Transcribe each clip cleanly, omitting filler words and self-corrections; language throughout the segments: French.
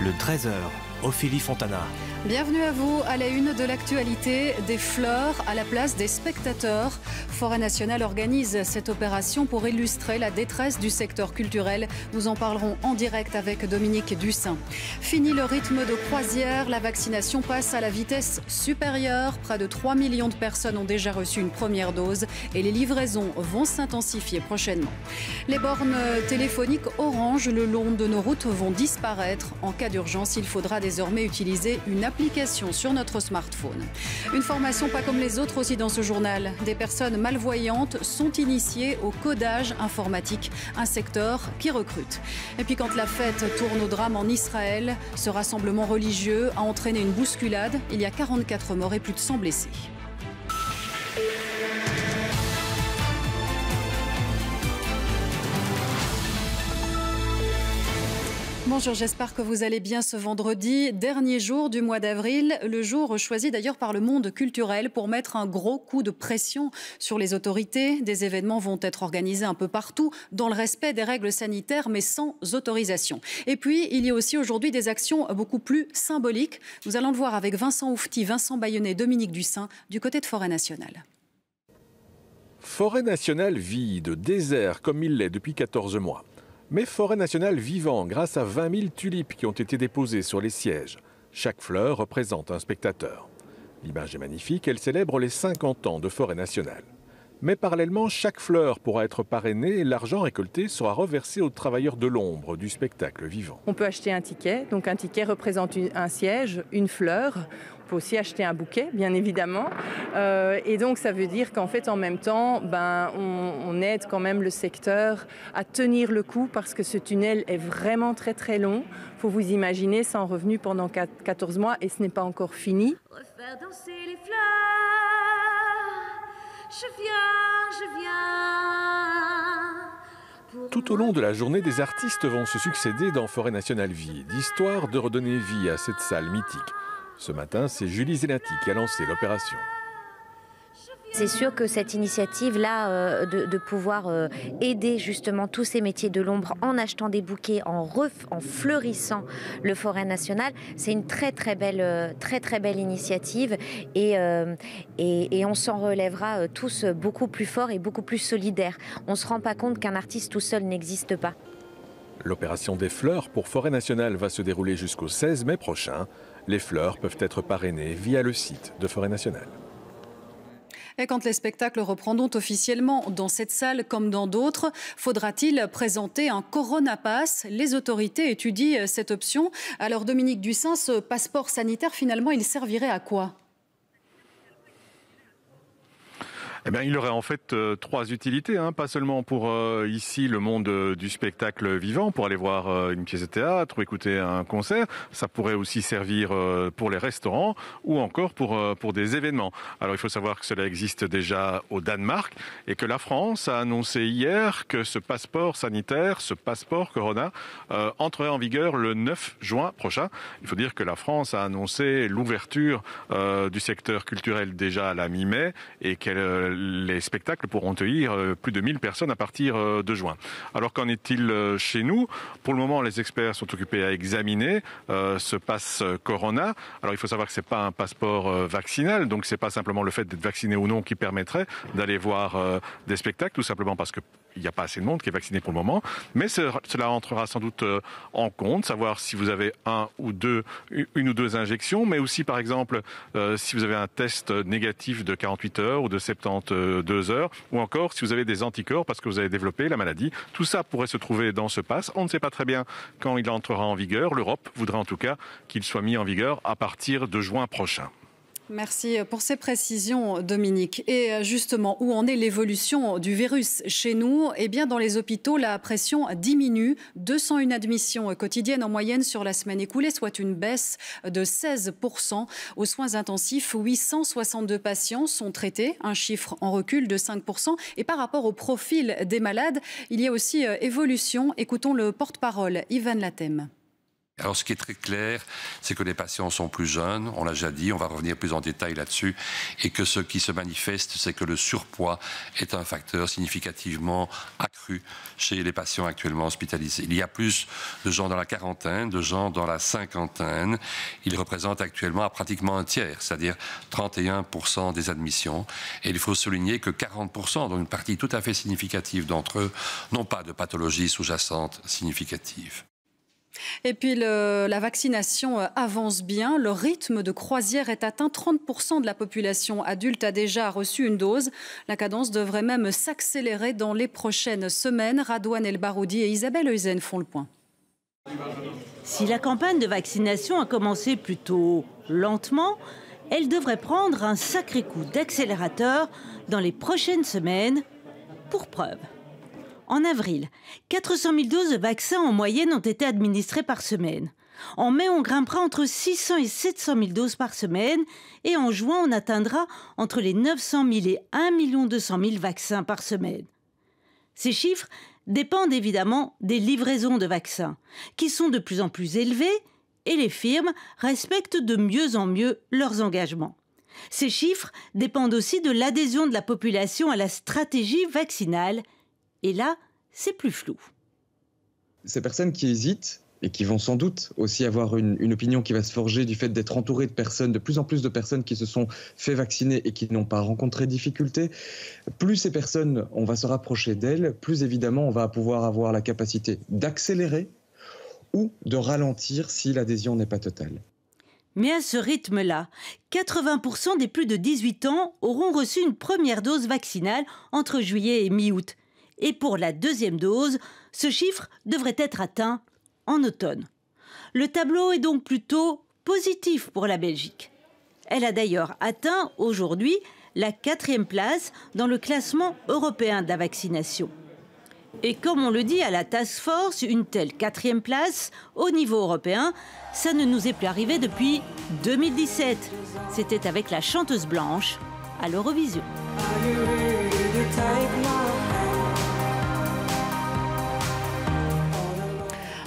le 13h, Ophélie Fontana. Bienvenue à vous à la une de l'actualité, des fleurs à la place des spectateurs. Forêt Nationale organise cette opération pour illustrer la détresse du secteur culturel. Nous en parlerons en direct avec Dominique Dussin. Fini le rythme de croisière, la vaccination passe à la vitesse supérieure. Près de 3 millions de personnes ont déjà reçu une première dose et les livraisons vont s'intensifier prochainement. Les bornes téléphoniques Orange le long de nos routes vont disparaître. En cas d'urgence, il faudra désormais utiliser une application sur notre smartphone. Une formation pas comme les autres aussi dans ce journal. Des personnes malvoyantes sont initiées au codage informatique, un secteur qui recrute. Et puis quand la fête tourne au drame en Israël, ce rassemblement religieux a entraîné une bousculade. Il y a 44 morts et plus de 100 blessés. Bonjour, j'espère que vous allez bien ce vendredi, dernier jour du mois d'avril, le jour choisi d'ailleurs par le monde culturel pour mettre un gros coup de pression sur les autorités. Des événements vont être organisés un peu partout dans le respect des règles sanitaires mais sans autorisation. Et puis il y a aussi aujourd'hui des actions beaucoup plus symboliques. Nous allons le voir avec Vincent Oufti, Vincent Bayonnet, Dominique Dussin du côté de Forêt Nationale. Forêt Nationale vide, désert comme il l'est depuis 14 mois. Mais Forêt Nationale vivant grâce à 20 000 tulipes qui ont été déposées sur les sièges. Chaque fleur représente un spectateur. L'image est magnifique, elle célèbre les 50 ans de Forêt Nationale. Mais parallèlement, chaque fleur pourra être parrainée et l'argent récolté sera reversé aux travailleurs de l'ombre du spectacle vivant. On peut acheter un ticket, donc un ticket représente un siège, une fleur. On peut aussi acheter un bouquet, bien évidemment. Et donc, ça veut dire qu'en fait, en même temps, on aide quand même le secteur à tenir le coup parce que ce tunnel est vraiment très, très long. Il faut vous imaginer, sans revenu pendant 14 mois et ce n'est pas encore fini. Refaire danser les fleurs, je viens. Tout au long de la journée, des artistes vont se succéder dans Forêt Nationale vide, histoire de redonner vie à cette salle mythique. Ce matin, c'est Julie Zenati qui a lancé l'opération. C'est sûr que cette initiative-là, de pouvoir aider justement tous ces métiers de l'ombre en achetant des bouquets, en fleurissant le Forêt Nationale, c'est une très très belle initiative et on s'en relèvera tous beaucoup plus fort et beaucoup plus solidaires. On ne se rend pas compte qu'un artiste tout seul n'existe pas. L'opération des fleurs pour Forêt Nationale va se dérouler jusqu'au 16 mai prochain. Les fleurs peuvent être parrainées via le site de Forêt Nationale. Et quand les spectacles reprendront officiellement dans cette salle comme dans d'autres, faudra-t-il présenter un Corona Pass? Les autorités étudient cette option. Alors Dominique Dussin, ce passeport sanitaire, finalement, il servirait à quoi? Eh bien, il aurait en fait trois utilités, pas seulement pour ici le monde du spectacle vivant, pour aller voir une pièce de théâtre ou écouter un concert. Ça pourrait aussi servir pour les restaurants ou encore pour des événements. Alors il faut savoir que cela existe déjà au Danemark et que la France a annoncé hier que ce passeport sanitaire, ce passeport Corona, entrerait en vigueur le 9 juin prochain. Il faut dire que la France a annoncé l'ouverture du secteur culturel déjà à la mi-mai et les spectacles pourront accueillir plus de 1000 personnes à partir de juin. Alors qu'en est-il chez nous? Pour le moment, les experts sont occupés à examiner ce pass Corona. Alors il faut savoir que ce n'est pas un passeport vaccinal, donc ce n'est pas simplement le fait d'être vacciné ou non qui permettrait d'aller voir des spectacles, tout simplement parce que il n'y a pas assez de monde qui est vacciné pour le moment, mais cela entrera sans doute en compte, savoir si vous avez une ou deux injections, mais aussi par exemple si vous avez un test négatif de 48 heures ou de 72 heures, ou encore si vous avez des anticorps parce que vous avez développé la maladie. Tout ça pourrait se trouver dans ce pass. On ne sait pas très bien quand il entrera en vigueur. L'Europe voudrait en tout cas qu'il soit mis en vigueur à partir de juin prochain. Merci pour ces précisions, Dominique. Et justement, où en est l'évolution du virus chez nous? Eh bien, dans les hôpitaux, la pression diminue. 201 admissions quotidiennes en moyenne sur la semaine écoulée, soit une baisse de 16%. Aux soins intensifs, 862 patients sont traités, un chiffre en recul de 5%. Et par rapport au profil des malades, il y a aussi évolution. Écoutons le porte-parole, Yvan Latem. Alors ce qui est très clair, c'est que les patients sont plus jeunes, on l'a déjà dit, on va revenir plus en détail là-dessus, et que ce qui se manifeste, c'est que le surpoids est un facteur significativement accru chez les patients actuellement hospitalisés. Il y a plus de gens dans la quarantaine, de gens dans la cinquantaine. Ils représentent actuellement à pratiquement un tiers, c'est-à-dire 31% des admissions. Et il faut souligner que 40%, dont une partie tout à fait significative d'entre eux, n'ont pas de pathologie sous-jacente significative. Et puis la vaccination avance bien. Le rythme de croisière est atteint. 30% de la population adulte a déjà reçu une dose. La cadence devrait même s'accélérer dans les prochaines semaines. Radouane El Baroudi et Isabelle Heusen font le point. Si la campagne de vaccination a commencé plutôt lentement, elle devrait prendre un sacré coup d'accélérateur dans les prochaines semaines. Pour preuve. En avril, 400 000 doses de vaccins en moyenne ont été administrées par semaine. En mai, on grimpera entre 600 et 700 000 doses par semaine. Et en juin, on atteindra entre les 900 000 et 1 200 000 vaccins par semaine. Ces chiffres dépendent évidemment des livraisons de vaccins, qui sont de plus en plus élevées, et les firmes respectent de mieux en mieux leurs engagements. Ces chiffres dépendent aussi de l'adhésion de la population à la stratégie vaccinale. Et là, c'est plus flou. Ces personnes qui hésitent et qui vont sans doute aussi avoir une opinion qui va se forger du fait d'être entourées de personnes, de plus en plus de personnes qui se sont fait vacciner et qui n'ont pas rencontré de difficultés, plus ces personnes, on va se rapprocher d'elles, plus évidemment on va pouvoir avoir la capacité d'accélérer ou de ralentir si l'adhésion n'est pas totale. Mais à ce rythme-là, 80% des plus de 18 ans auront reçu une première dose vaccinale entre juillet et mi-août. Et pour la deuxième dose, ce chiffre devrait être atteint en automne. Le tableau est donc plutôt positif pour la Belgique. Elle a d'ailleurs atteint aujourd'hui la 4e place dans le classement européen de la vaccination. Et comme on le dit à la Task Force, une telle 4e place au niveau européen, ça ne nous est plus arrivé depuis 2017. C'était avec la chanteuse blanche à l'Eurovision.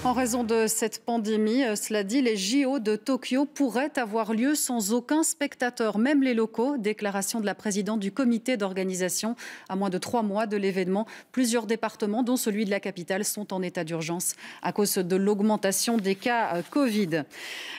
En raison de cette pandémie, cela dit, les JO de Tokyo pourraient avoir lieu sans aucun spectateur, même les locaux. Déclaration de la présidente du comité d'organisation à moins de 3 mois de l'événement. Plusieurs départements, dont celui de la capitale, sont en état d'urgence à cause de l'augmentation des cas Covid.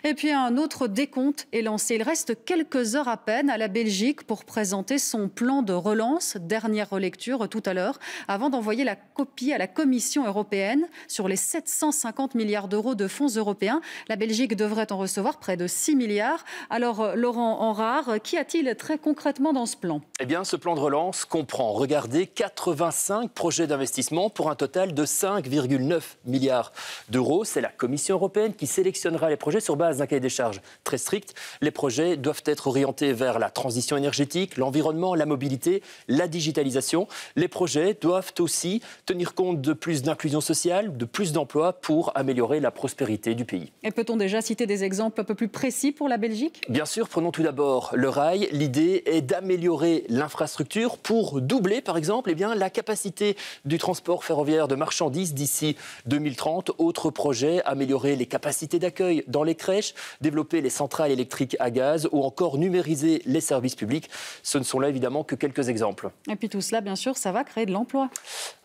Et puis un autre décompte est lancé. Il reste quelques heures à peine à la Belgique pour présenter son plan de relance. Dernière relecture tout à l'heure, avant d'envoyer la copie à la Commission européenne sur les 750 milliards d'euros de fonds européens. La Belgique devrait en recevoir près de 6 milliards. Alors, Laurent Henrard, qu'y a-t-il très concrètement dans ce plan ? Eh bien, ce plan de relance comprend, regardez, 85 projets d'investissement pour un total de 5,9 milliards d'euros. C'est la Commission européenne qui sélectionnera les projets sur base d'un cahier des charges très strict. Les projets doivent être orientés vers la transition énergétique, l'environnement, la mobilité, la digitalisation. Les projets doivent aussi tenir compte de plus d'inclusion sociale, de plus d'emplois pour améliorer la prospérité du pays. Et peut-on déjà citer des exemples un peu plus précis pour la Belgique ? Bien sûr, prenons tout d'abord le rail. L'idée est d'améliorer l'infrastructure pour doubler, par exemple, la capacité du transport ferroviaire de marchandises d'ici 2030. Autre projet, améliorer les capacités d'accueil dans les crèches, développer les centrales électriques à gaz ou encore numériser les services publics. Ce ne sont là évidemment que quelques exemples. Et puis tout cela, bien sûr, ça va créer de l'emploi.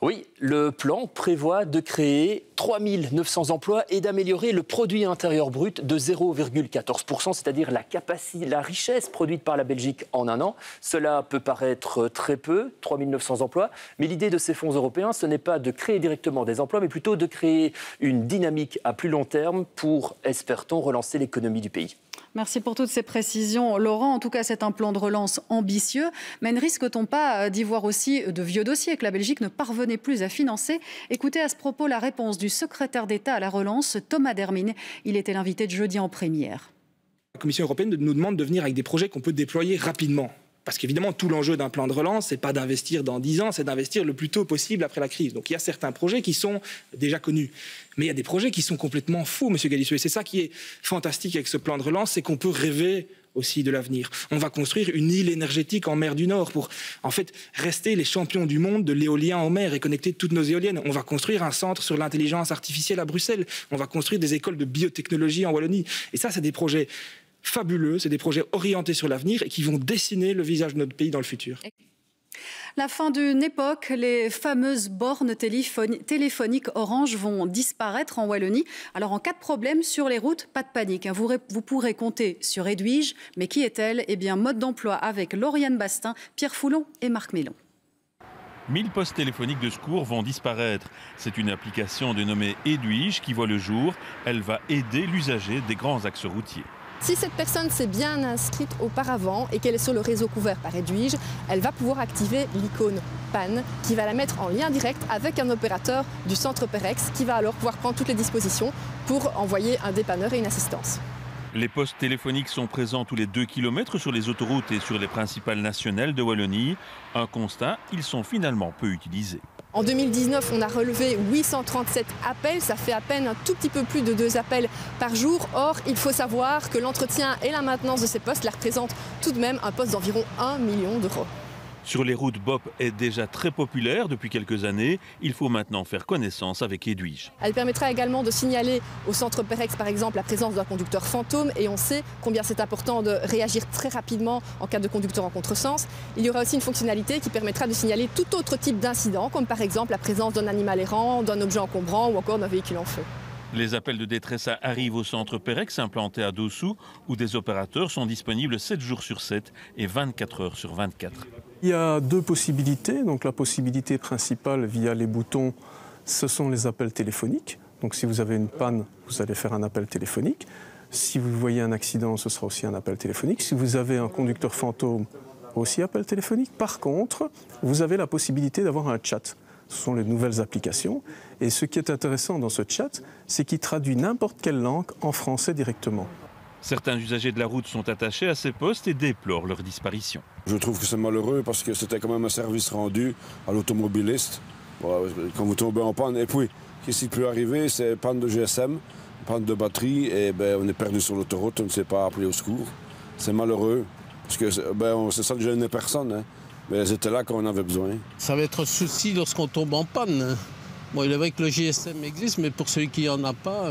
Oui, le plan prévoit de créer 3 900 emplois et d'améliorer le produit intérieur brut de 0,14%, c'est-à-dire la richesse produite par la Belgique en un an. Cela peut paraître très peu, 3 900 emplois, mais l'idée de ces fonds européens, ce n'est pas de créer directement des emplois, mais plutôt de créer une dynamique à plus long terme pour, espère-t-on, relancer l'économie du pays. Merci pour toutes ces précisions, Laurent. En tout cas, c'est un plan de relance ambitieux. Mais ne risque-t-on pas d'y voir aussi de vieux dossiers que la Belgique ne parvenait plus à financer ? Écoutez à ce propos la réponse du secrétaire d'État à la relance, Thomas Dermine. Il était l'invité de jeudi en première. La Commission européenne nous demande de venir avec des projets qu'on peut déployer rapidement. Parce qu'évidemment, tout l'enjeu d'un plan de relance, c'est pas d'investir dans 10 ans, c'est d'investir le plus tôt possible après la crise. Donc il y a certains projets qui sont déjà connus. Mais il y a des projets qui sont complètement fous, M. Galissou. Et c'est ça qui est fantastique avec ce plan de relance, c'est qu'on peut rêver aussi de l'avenir. On va construire une île énergétique en mer du Nord pour, en fait, rester les champions du monde de l'éolien en mer et connecter toutes nos éoliennes. On va construire un centre sur l'intelligence artificielle à Bruxelles. On va construire des écoles de biotechnologie en Wallonie. Et ça, c'est des projets fabuleux, c'est des projets orientés sur l'avenir et qui vont dessiner le visage de notre pays dans le futur. La fin d'une époque, les fameuses bornes téléphoniques Orange vont disparaître en Wallonie. Alors en cas de problème sur les routes, pas de panique. Vous pourrez compter sur Edwige. Mais qui est-elle ? Eh bien, mode d'emploi avec Lauriane Bastin, Pierre Foulon et Marc Mélon. 1000 postes téléphoniques de secours vont disparaître. C'est une application dénommée Edwige qui voit le jour. Elle va aider l'usager des grands axes routiers. Si cette personne s'est bien inscrite auparavant et qu'elle est sur le réseau couvert par Edwige, elle va pouvoir activer l'icône panne qui va la mettre en lien direct avec un opérateur du centre Perex qui va alors pouvoir prendre toutes les dispositions pour envoyer un dépanneur et une assistance. Les postes téléphoniques sont présents tous les 2 km sur les autoroutes et sur les principales nationales de Wallonie. Un constat, ils sont finalement peu utilisés. En 2019, on a relevé 837 appels, ça fait à peine un tout petit peu plus de 2 appels par jour. Or, il faut savoir que l'entretien et la maintenance de ces postes représentent tout de même un poste d'environ 1 million d'euros. Sur les routes, BOP est déjà très populaire depuis quelques années. Il faut maintenant faire connaissance avec Edwige. Elle permettra également de signaler au centre Perex, par exemple, la présence d'un conducteur fantôme. Et on sait combien c'est important de réagir très rapidement en cas de conducteur en contresens. Il y aura aussi une fonctionnalité qui permettra de signaler tout autre type d'incident, comme par exemple la présence d'un animal errant, d'un objet encombrant ou encore d'un véhicule en feu. Les appels de détresse arrivent au centre Perex implanté à Dossou, où des opérateurs sont disponibles 7 jours sur 7 et 24 heures sur 24. Il y a 2 possibilités. Donc la possibilité principale via les boutons, ce sont les appels téléphoniques. Donc si vous avez une panne, vous allez faire un appel téléphonique. Si vous voyez un accident, ce sera aussi un appel téléphonique. Si vous avez un conducteur fantôme, aussi appel téléphonique. Par contre, vous avez la possibilité d'avoir un chat. Ce sont les nouvelles applications. Et ce qui est intéressant dans ce chat, c'est qu'il traduit n'importe quelle langue en français directement. Certains usagers de la route sont attachés à ces postes et déplorent leur disparition. Je trouve que c'est malheureux parce que c'était quand même un service rendu à l'automobiliste. Quand vous tombez en panne, et puis, qu'est-ce qui peut arriver? C'est panne de GSM, panne de batterie, et on est perdu sur l'autoroute, on ne sait pas appeler au secours. C'est malheureux, parce que c'est ça ne gênait personne. Hein. Mais elles étaient là quand on avait besoin. Ça va être un souci lorsqu'on tombe en panne. Bon, il est vrai que le GSM existe, mais pour celui qui n'en a pas...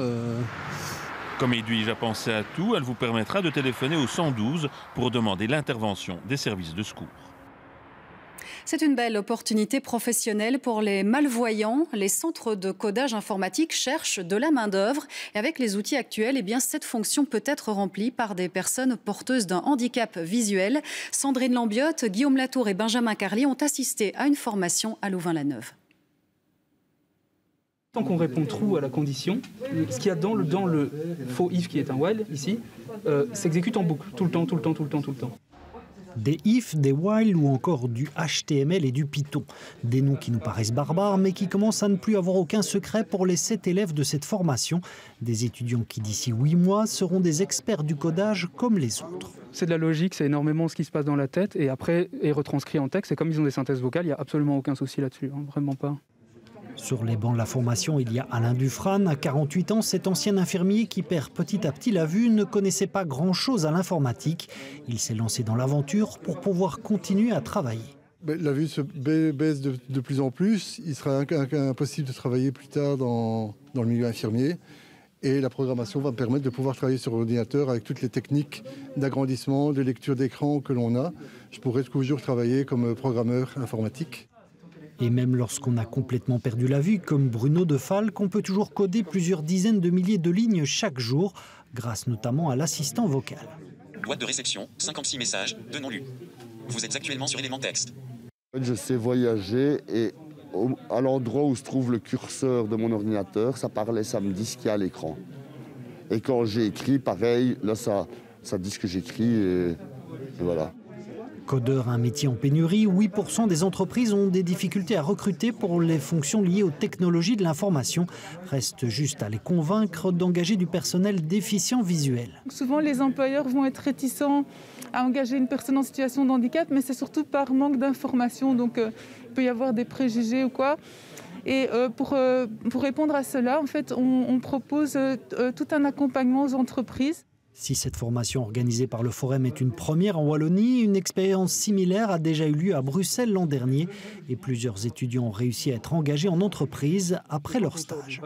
Comme Edwige a pensé à tout, elle vous permettra de téléphoner au 112 pour demander l'intervention des services de secours. C'est une belle opportunité professionnelle pour les malvoyants. Les centres de codage informatique cherchent de la main-d'œuvre. Et avec les outils actuels, eh bien, cette fonction peut être remplie par des personnes porteuses d'un handicap visuel. Sandrine Lambiotte, Guillaume Latour et Benjamin Carlier ont assisté à une formation à Louvain-la-Neuve. Tant qu'on répond true à la condition, ce qu'il y a dans le faux if qui est un while ici, s'exécute en boucle, tout le temps. Des if, des while ou encore du HTML et du Python. Des noms qui nous paraissent barbares mais qui commencent à ne plus avoir aucun secret pour les 7 élèves de cette formation. Des étudiants qui d'ici 8 mois seront des experts du codage comme les autres. C'est de la logique, c'est énormément ce qui se passe dans la tête et après est retranscrit en texte. Et comme ils ont des synthèses vocales, il n'y a absolument aucun souci là-dessus, hein, vraiment pas. Sur les bancs de la formation, il y a Alain Dufresne. À 48 ans, cet ancien infirmier qui perd petit à petit la vue ne connaissait pas grand-chose à l'informatique. Il s'est lancé dans l'aventure pour pouvoir continuer à travailler. La vue se baisse de plus en plus. Il sera impossible de travailler plus tard dans le milieu infirmier. Et la programmation va me permettre de pouvoir travailler sur l'ordinateur avec toutes les techniques d'agrandissement, de lecture d'écran que l'on a. Je pourrai toujours travailler comme programmeur informatique. Et même lorsqu'on a complètement perdu la vue, comme Bruno de Falque, on peut toujours coder plusieurs dizaines de milliers de lignes chaque jour, grâce notamment à l'assistant vocal. Boîte de réception, 56 messages, 2 non lus. Vous êtes actuellement sur élément texte. Je sais voyager et à l'endroit où se trouve le curseur de mon ordinateur, ça me dit ce qu'il y a à l'écran. Et quand j'ai écrit, pareil, là ça dit ce que j'écris et voilà. Codeur, un métier en pénurie, 8% des entreprises ont des difficultés à recruter pour les fonctions liées aux technologies de l'information. Reste juste à les convaincre d'engager du personnel déficient visuel. Souvent, les employeurs vont être réticents à engager une personne en situation de handicap, mais c'est surtout par manque d'information. Donc, il peut y avoir des préjugés ou quoi. Et pour répondre à cela, en fait, on propose tout un accompagnement aux entreprises. Si cette formation organisée par le Forum est une première en Wallonie, une expérience similaire a déjà eu lieu à Bruxelles l'an dernier et plusieurs étudiants ont réussi à être engagés en entreprise après leur stage.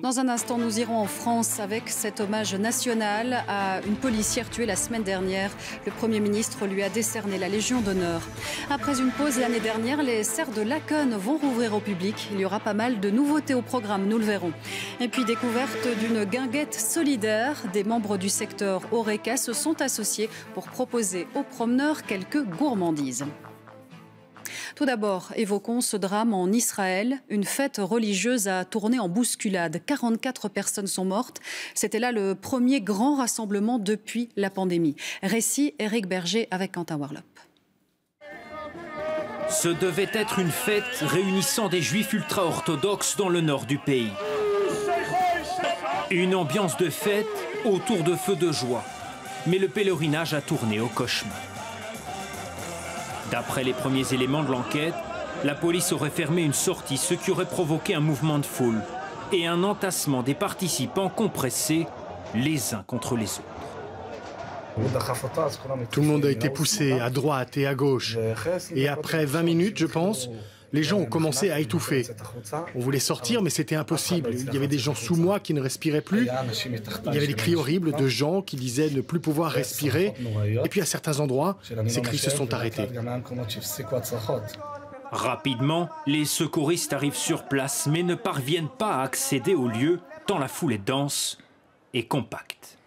Dans un instant, nous irons en France avec cet hommage national à une policière tuée la semaine dernière. Le Premier ministre lui a décerné la Légion d'honneur. Après une pause l'année dernière, les serres de Laken vont rouvrir au public. Il y aura pas mal de nouveautés au programme, nous le verrons. Et puis découverte d'une guinguette solidaire. Des membres du secteur Horeca se sont associés pour proposer aux promeneurs quelques gourmandises. Tout d'abord, évoquons ce drame en Israël. Une fête religieuse a tourné en bousculade. 44 personnes sont mortes. C'était là le premier grand rassemblement depuis la pandémie. Récit Éric Berger avec Quentin Warlop. Ce devait être une fête réunissant des juifs ultra-orthodoxes dans le nord du pays. Une ambiance de fête autour de feux de joie. Mais le pèlerinage a tourné au cauchemar. D'après les premiers éléments de l'enquête, la police aurait fermé une sortie, ce qui aurait provoqué un mouvement de foule et un entassement des participants compressés les uns contre les autres. Tout le monde a été poussé à droite et à gauche. Et après 20 minutes, je pense, les gens ont commencé à étouffer. On voulait sortir, mais c'était impossible. Il y avait des gens sous moi qui ne respiraient plus. Il y avait des cris horribles de gens qui disaient ne plus pouvoir respirer. Et puis à certains endroits, ces cris se sont arrêtés. Rapidement, les secouristes arrivent sur place, mais ne parviennent pas à accéder au lieu, tant la foule est dense et compacte.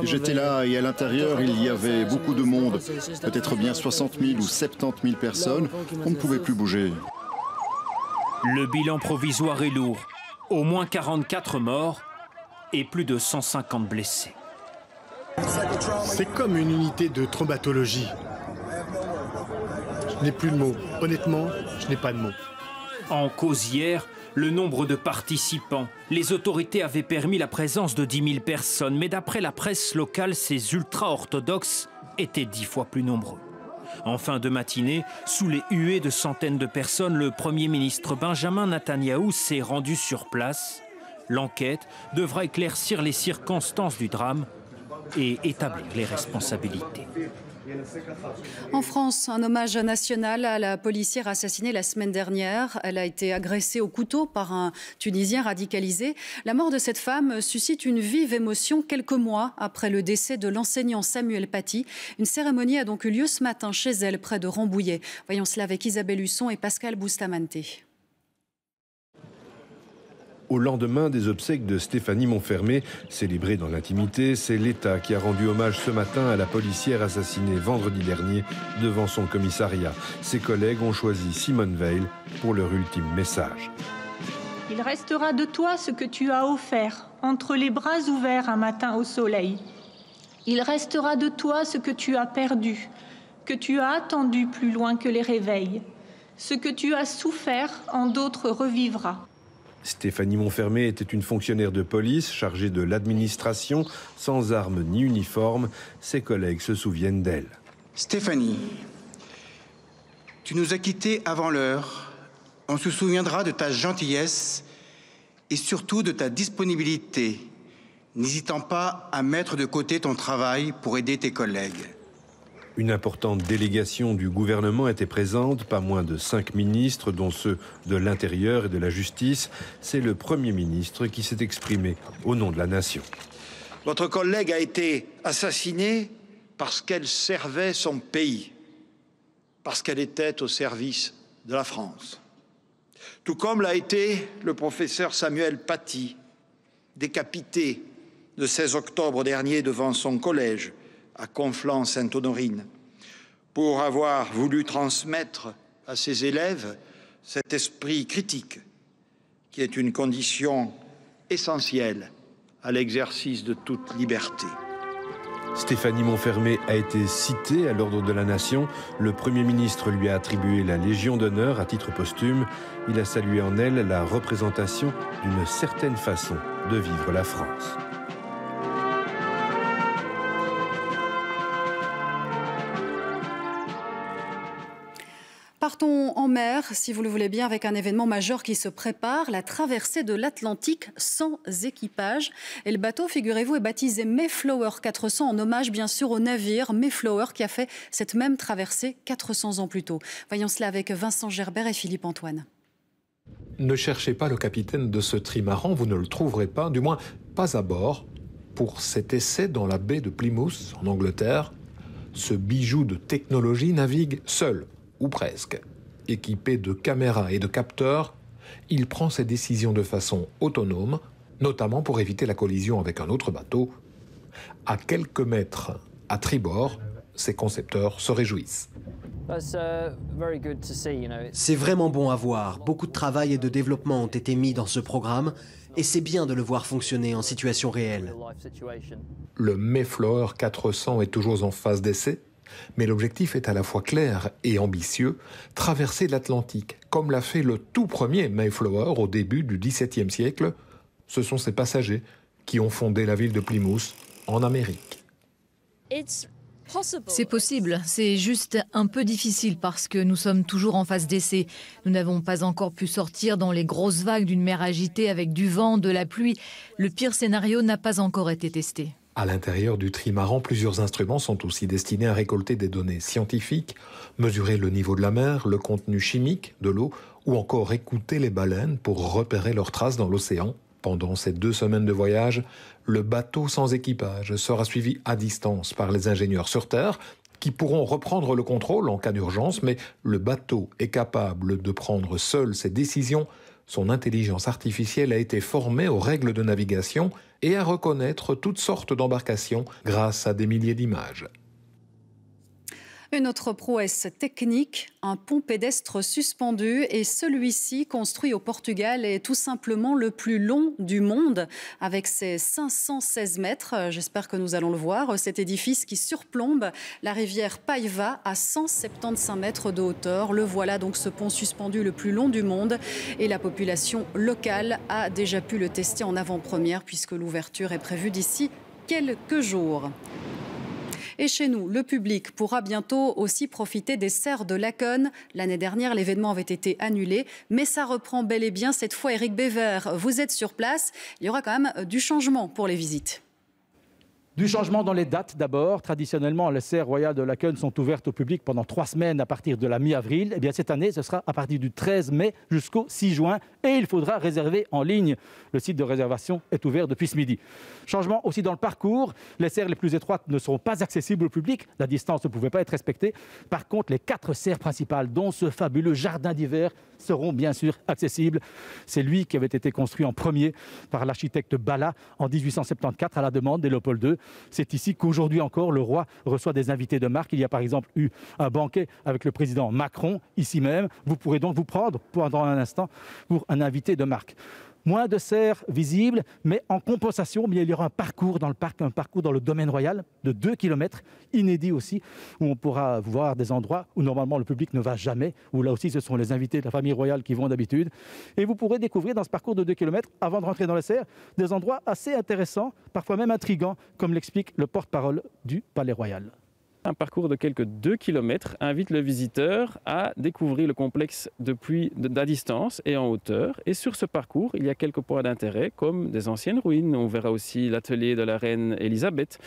J'étais là et à l'intérieur, il y avait beaucoup de monde, peut-être bien 60 000 ou 70 000 personnes. On ne pouvait plus bouger. Le bilan provisoire est lourd. Au moins 44 morts et plus de 150 blessés. C'est comme une unité de traumatologie. Je n'ai plus de mots. Honnêtement, je n'ai pas de mots. En cause hier, le nombre de participants. Les autorités avaient permis la présence de 10 000 personnes, mais d'après la presse locale, ces ultra-orthodoxes étaient 10 fois plus nombreux. En fin de matinée, sous les huées de centaines de personnes, le Premier ministre Benjamin Netanyahou s'est rendu sur place. L'enquête devra éclaircir les circonstances du drame et établir les responsabilités. En France, un hommage national à la policière assassinée la semaine dernière. Elle a été agressée au couteau par un Tunisien radicalisé. La mort de cette femme suscite une vive émotion quelques mois après le décès de l'enseignant Samuel Paty. Une cérémonie a donc eu lieu ce matin chez elle, près de Rambouillet. Voyons cela avec Isabelle Husson et Pascal Bustamante. Au lendemain des obsèques de Stéphanie Monfermé, célébrées dans l'intimité, c'est l'État qui a rendu hommage ce matin à la policière assassinée vendredi dernier devant son commissariat. Ses collègues ont choisi Simone Veil pour leur ultime message. Il restera de toi ce que tu as offert, entre les bras ouverts un matin au soleil. Il restera de toi ce que tu as perdu, que tu as attendu plus loin que les réveils. Ce que tu as souffert, en d'autres revivra. Stéphanie Monfermé était une fonctionnaire de police chargée de l'administration, sans armes ni uniforme. Ses collègues se souviennent d'elle. Stéphanie, tu nous as quittés avant l'heure. On se souviendra de ta gentillesse et surtout de ta disponibilité, n'hésitant pas à mettre de côté ton travail pour aider tes collègues. Une importante délégation du gouvernement était présente, pas moins de 5 ministres, dont ceux de l'Intérieur et de la Justice. C'est le Premier ministre qui s'est exprimé au nom de la nation. Votre collègue a été assassinée parce qu'elle servait son pays, parce qu'elle était au service de la France. Tout comme l'a été le professeur Samuel Paty, décapité le 16 octobre dernier devant son collège à Conflans-Sainte-Honorine, pour avoir voulu transmettre à ses élèves cet esprit critique qui est une condition essentielle à l'exercice de toute liberté. Stéphanie Monfermé a été citée à l'Ordre de la Nation. Le Premier ministre lui a attribué la Légion d'honneur à titre posthume. Il a salué en elle la représentation d'une certaine façon de vivre la France. Partons en mer, si vous le voulez bien, avec un événement majeur qui se prépare, la traversée de l'Atlantique sans équipage. Et le bateau, figurez-vous, est baptisé Mayflower 400, en hommage bien sûr au navire Mayflower qui a fait cette même traversée 400 ans plus tôt. Voyons cela avec Vincent Gerbert et Philippe Antoine. Ne cherchez pas le capitaine de ce trimaran, vous ne le trouverez pas, du moins pas à bord. Pour cet essai dans la baie de Plymouth, en Angleterre, ce bijou de technologie navigue seul, ou presque. Équipé de caméras et de capteurs, il prend ses décisions de façon autonome, notamment pour éviter la collision avec un autre bateau. À quelques mètres à tribord, ses concepteurs se réjouissent. C'est vraiment bon à voir. Beaucoup de travail et de développement ont été mis dans ce programme et c'est bien de le voir fonctionner en situation réelle. Le Mayflower 400 est toujours en phase d'essai, mais l'objectif est à la fois clair et ambitieux, traverser l'Atlantique, comme l'a fait le tout premier Mayflower au début du XVIIe siècle. Ce sont ces passagers qui ont fondé la ville de Plymouth, en Amérique. C'est possible, c'est juste un peu difficile parce que nous sommes toujours en phase d'essai. Nous n'avons pas encore pu sortir dans les grosses vagues d'une mer agitée avec du vent, de la pluie. Le pire scénario n'a pas encore été testé. À l'intérieur du trimaran, plusieurs instruments sont aussi destinés à récolter des données scientifiques, mesurer le niveau de la mer, le contenu chimique de l'eau ou encore écouter les baleines pour repérer leurs traces dans l'océan. Pendant ces 2 semaines de voyage, le bateau sans équipage sera suivi à distance par les ingénieurs sur Terre qui pourront reprendre le contrôle en cas d'urgence, mais le bateau est capable de prendre seul ses décisions. Son intelligence artificielle a été formée aux règles de navigation et à reconnaître toutes sortes d'embarcations grâce à des milliers d'images. Une autre prouesse technique, un pont pédestre suspendu, et celui-ci, construit au Portugal, est tout simplement le plus long du monde, avec ses 516 mètres. J'espère que nous allons le voir. Cet édifice qui surplombe la rivière Paiva à 175 mètres de hauteur. Le voilà donc, ce pont suspendu le plus long du monde, et la population locale a déjà pu le tester en avant-première puisque l'ouverture est prévue d'ici quelques jours. Et chez nous, le public pourra bientôt aussi profiter des serres de Laken. L'année dernière, l'événement avait été annulé, mais ça reprend bel et bien cette fois. Éric Bévert, vous êtes sur place. Il y aura quand même du changement pour les visites. Du changement dans les dates d'abord. Traditionnellement, les serres royales de Laken sont ouvertes au public pendant 3 semaines à partir de la mi-avril. Eh bien, cette année, ce sera à partir du 13 mai jusqu'au 6 juin et il faudra réserver en ligne. Le site de réservation est ouvert depuis ce midi. Changement aussi dans le parcours. Les serres les plus étroites ne seront pas accessibles au public. La distance ne pouvait pas être respectée. Par contre, les 4 serres principales, dont ce fabuleux jardin d'hiver, seront bien sûr accessibles. C'est lui qui avait été construit en premier par l'architecte Bala en 1874 à la demande de Léopold II. C'est ici qu'aujourd'hui encore le roi reçoit des invités de marque. Il y a par exemple eu un banquet avec le président Macron ici même. Vous pourrez donc vous prendre pendant un instant pour un invité de marque. Moins de serres visibles, mais en compensation, il y aura un parcours dans le parc, un parcours dans le domaine royal de 2 km, inédit aussi, où on pourra voir des endroits où normalement le public ne va jamais, où là aussi ce sont les invités de la famille royale qui vont d'habitude. Et vous pourrez découvrir dans ce parcours de 2 km, avant de rentrer dans les serres, des endroits assez intéressants, parfois même intrigants, comme l'explique le porte-parole du Palais Royal. Un parcours de quelques 2 km invite le visiteur à découvrir le complexe depuis à distance et en hauteur. Et sur ce parcours, il y a quelques points d'intérêt comme des anciennes ruines. On verra aussi l'atelier de la reine Elisabeth.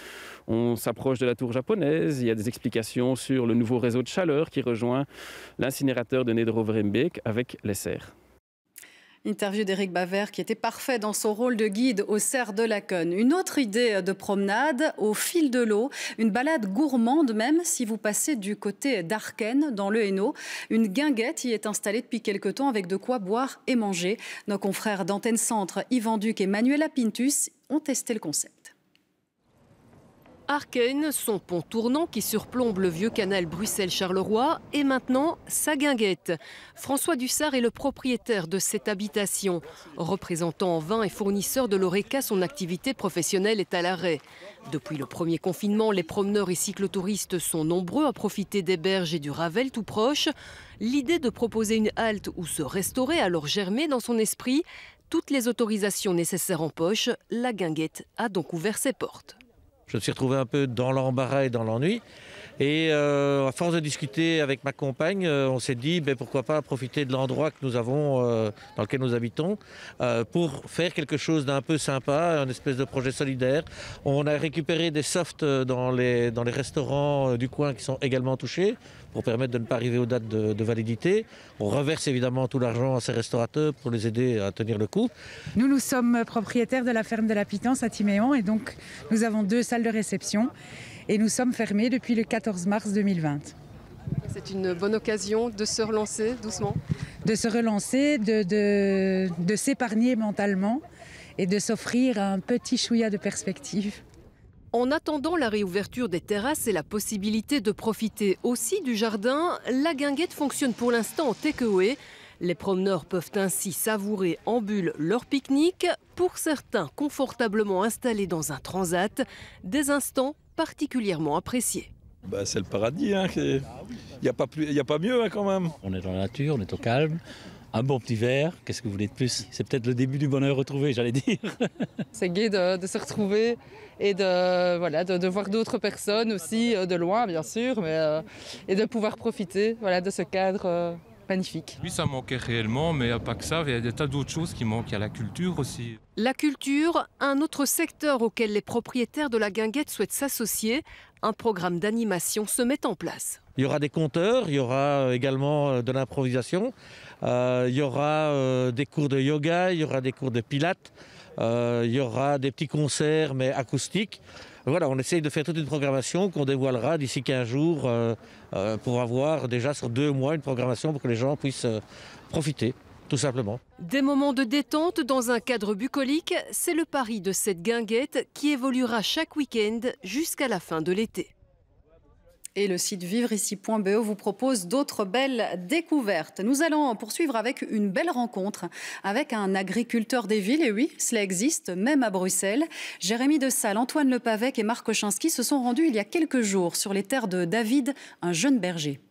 On s'approche de la tour japonaise. Il y a des explications sur le nouveau réseau de chaleur qui rejoint l'incinérateur de Nederoverembeek avec les serres. Interview d'Éric Bévert qui était parfait dans son rôle de guide aux serres de Laken. Une autre idée de promenade au fil de l'eau, une balade gourmande même si vous passez du côté d'Arken dans le Hainaut. Une guinguette y est installée depuis quelque temps avec de quoi boire et manger. Nos confrères d'Antenne Centre, Yvan Duc et Manuela Pintus ont testé le concept. Arken, son pont tournant qui surplombe le vieux canal Bruxelles-Charleroi et maintenant sa guinguette. François Dussard est le propriétaire de cette habitation. Représentant en vin et fournisseur de l'Horeca, son activité professionnelle est à l'arrêt. Depuis le premier confinement, les promeneurs et cyclotouristes sont nombreux à profiter des berges et du Ravel tout proche. L'idée de proposer une halte où se restaurer a alors germé dans son esprit. Toutes les autorisations nécessaires en poche, la guinguette a donc ouvert ses portes. Je me suis retrouvé un peu dans l'embarras et dans l'ennui. Et à force de discuter avec ma compagne, on s'est dit pourquoi pas profiter de l'endroit que nous avons, dans lequel nous habitons, pour faire quelque chose d'un peu sympa, un espèce de projet solidaire. On a récupéré des softs dans les restaurants du coin qui sont également touchés, pour permettre de ne pas arriver aux dates de validité. On reverse évidemment tout l'argent à ces restaurateurs pour les aider à tenir le coup. Nous sommes propriétaires de la ferme de la Pitance à Timéon et donc nous avons 2 salles de réception et nous sommes fermés depuis le 14 mars 2020. C'est une bonne occasion de se relancer doucement. De se relancer, de s'épargner mentalement et de s'offrir un petit chouïa de perspective. En attendant la réouverture des terrasses et la possibilité de profiter aussi du jardin, la guinguette fonctionne pour l'instant en take-away. Les promeneurs peuvent ainsi savourer en bulle leur pique-nique, pour certains confortablement installés dans un transat, des instants particulièrement appréciés. C'est le paradis, hein. Il n'y a pas mieux quand même. On est dans la nature, on est au calme. Un bon petit verre, qu'est-ce que vous voulez de plus? C'est peut-être le début du bonheur retrouvé, j'allais dire. C'est gai de se retrouver et de voir d'autres personnes aussi, de loin bien sûr, et de pouvoir profiter de ce cadre magnifique. Oui, ça manquait réellement, mais il n'y a pas que ça, il y a des tas d'autres choses qui manquent. Il y a la culture aussi. La culture, un autre secteur auquel les propriétaires de la guinguette souhaitent s'associer. Un programme d'animation se met en place. Il y aura des conteurs, il y aura également de l'improvisation, il y aura des cours de yoga, il y aura des cours de pilates, il y aura des petits concerts mais acoustiques. Voilà, on essaye de faire toute une programmation qu'on dévoilera d'ici 15 jours pour avoir déjà sur 2 mois une programmation pour que les gens puissent profiter, tout simplement. Des moments de détente dans un cadre bucolique, c'est le pari de cette guinguette qui évoluera chaque week-end jusqu'à la fin de l'été. Et le site vivreici.be vous propose d'autres belles découvertes. Nous allons poursuivre avec une belle rencontre avec un agriculteur des villes. Et oui, cela existe, même à Bruxelles. Jérémy Dessalle, Antoine Lepavec et Marc Kochinski se sont rendus il y a quelques jours sur les terres de David, un jeune berger.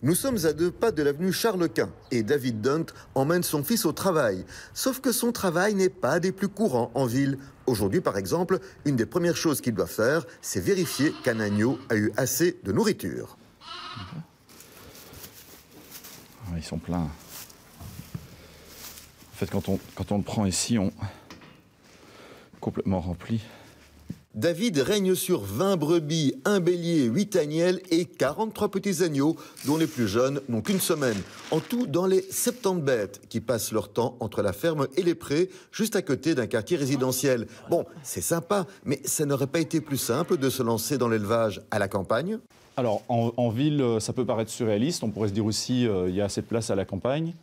Nous sommes à 2 pas de l'avenue Charles-Quint et David Dunt emmène son fils au travail. Sauf que son travail n'est pas des plus courants en ville. Aujourd'hui, par exemple, une des premières choses qu'il doit faire, c'est vérifier qu'un agneau a eu assez de nourriture. Ils sont pleins. En fait, quand on le prend ici, on est complètement rempli. David règne sur 20 brebis, 1 bélier, 8 agnelles et 43 petits agneaux, dont les plus jeunes n'ont qu'une semaine. En tout, dans les 70 bêtes qui passent leur temps entre la ferme et les prés, juste à côté d'un quartier résidentiel. Bon, c'est sympa, mais ça n'aurait pas été plus simple de se lancer dans l'élevage à la campagne? Alors, en ville, ça peut paraître surréaliste. On pourrait se dire aussi il y a assez de place à la campagne.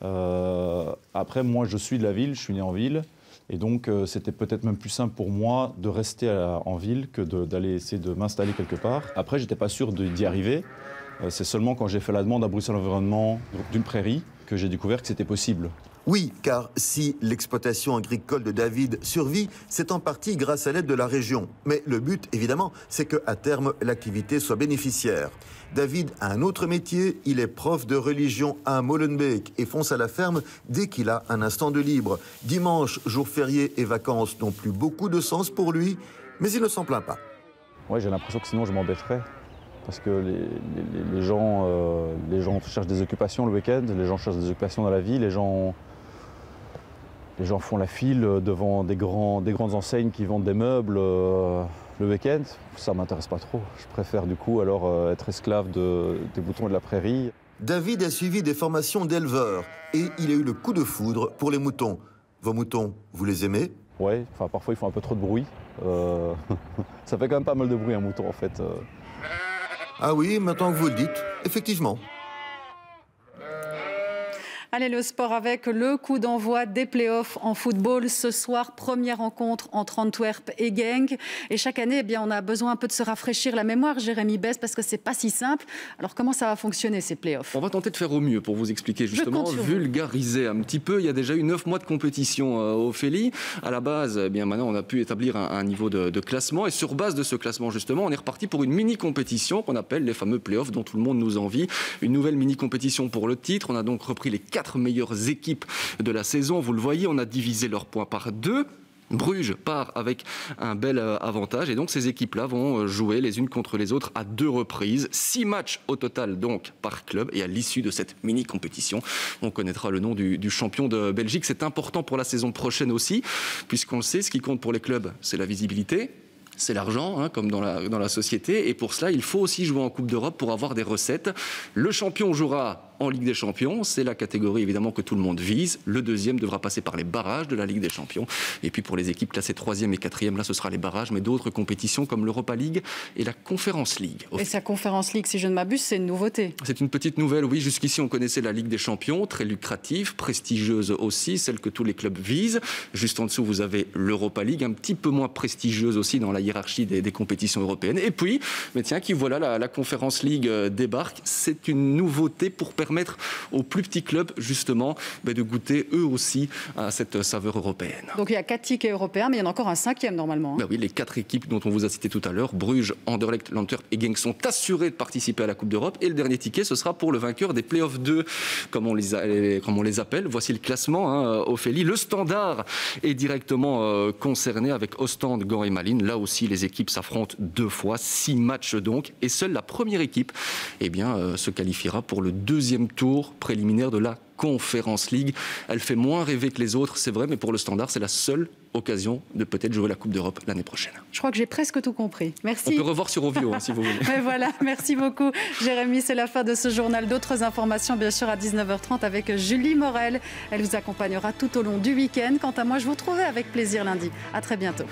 Après, moi, je suis de la ville, je suis né en ville. Et donc, c'était peut-être même plus simple pour moi de rester en ville que d'aller essayer de m'installer quelque part. Après, je n'étais pas sûr d'y arriver. C'est seulement quand j'ai fait la demande à Bruxelles Environnement d'une prairie que j'ai découvert que c'était possible. Oui, car si l'exploitation agricole de David survit, c'est en partie grâce à l'aide de la région. Mais le but, évidemment, c'est qu'à terme, l'activité soit bénéficiaire. David a un autre métier, il est prof de religion à Molenbeek et fonce à la ferme dès qu'il a un instant de libre. Dimanche, jour férié et vacances n'ont plus beaucoup de sens pour lui, mais il ne s'en plaint pas. Ouais, j'ai l'impression que sinon je m'embêterais. Parce que les gens cherchent des occupations le week-end, les gens cherchent des occupations dans la vie, les gens font la file devant des grandes enseignes qui vendent des meubles le week-end. Ça ne m'intéresse pas trop. Je préfère du coup alors être esclave des moutons et de la prairie. David a suivi des formations d'éleveur et il a eu le coup de foudre pour les moutons. Vos moutons, vous les aimez? Oui, parfois ils font un peu trop de bruit. Ça fait quand même pas mal de bruit un mouton en fait. Ah oui, maintenant que vous le dites, effectivement. Allez, le sport avec le coup d'envoi des playoffs en football. Ce soir, première rencontre entre Antwerp et Genk. Et chaque année, on a besoin un peu de se rafraîchir la mémoire, Jérémy Besse, parce que c'est pas si simple. Alors, comment ça va fonctionner, ces playoffs ? On va tenter de faire au mieux pour vous expliquer, justement, vulgariser un petit peu. Il y a déjà eu 9 mois de compétition, Ophélie. À la base, maintenant, on a pu établir un niveau de classement. Et sur base de ce classement, justement, on est reparti pour une mini-compétition qu'on appelle les fameux playoffs dont tout le monde nous envie. Une nouvelle mini-compétition pour le titre. On a donc repris les 4 meilleures équipes de la saison. Vous le voyez, on a divisé leurs points par 2. Bruges part avec un bel avantage et donc ces équipes-là vont jouer les unes contre les autres à 2 reprises. 6 matchs au total donc par club et à l'issue de cette mini-compétition, on connaîtra le nom du champion de Belgique. C'est important pour la saison prochaine aussi, puisqu'on le sait, ce qui compte pour les clubs, c'est la visibilité. C'est l'argent, comme dans la société. Et pour cela, il faut aussi jouer en Coupe d'Europe pour avoir des recettes. Le champion jouera en Ligue des Champions. C'est la catégorie, évidemment, que tout le monde vise. Le deuxième devra passer par les barrages de la Ligue des Champions. Et puis, pour les équipes classées 3e et 4e, là, ce sera les barrages. Mais d'autres compétitions comme l'Europa League et la Conference League. Et sa Conference League, si je ne m'abuse, c'est une nouveauté. C'est une petite nouvelle, oui. Jusqu'ici, on connaissait la Ligue des Champions, très lucrative, prestigieuse aussi, celle que tous les clubs visent. Juste en dessous, vous avez l'Europa League, un petit peu moins prestigieuse aussi dans la hiérarchie des compétitions européennes. Et puis, qui voilà, la Conference League débarque. C'est une nouveauté pour permettre aux plus petits clubs, justement, de goûter eux aussi à cette saveur européenne. Donc il y a 4 tickets européens, mais il y en a encore un 5e normalement. Oui, les 4 équipes dont on vous a cité tout à l'heure, Bruges, Anderlecht, Antwerp et Genk, sont assurées de participer à la Coupe d'Europe. Et le dernier ticket, ce sera pour le vainqueur des playoffs 2, comme on les appelle. Voici le classement, Ophélie. Le Standard est directement concerné avec Ostende, Gand et Malines. Là aussi, les équipes s'affrontent 2 fois, 6 matchs donc. Et seule la première équipe se qualifiera pour le 2e tour préliminaire de la Conference League. Elle fait moins rêver que les autres, c'est vrai, mais pour le Standard, c'est la seule occasion de peut-être jouer la Coupe d'Europe l'année prochaine. Je crois que j'ai presque tout compris. Merci. On peut revoir sur Ovio, si vous voulez. Mais voilà, merci beaucoup, Jérémy. C'est la fin de ce journal. D'autres informations, bien sûr, à 19h30 avec Julie Morel. Elle vous accompagnera tout au long du week-end. Quant à moi, je vous retrouverai avec plaisir lundi. À très bientôt.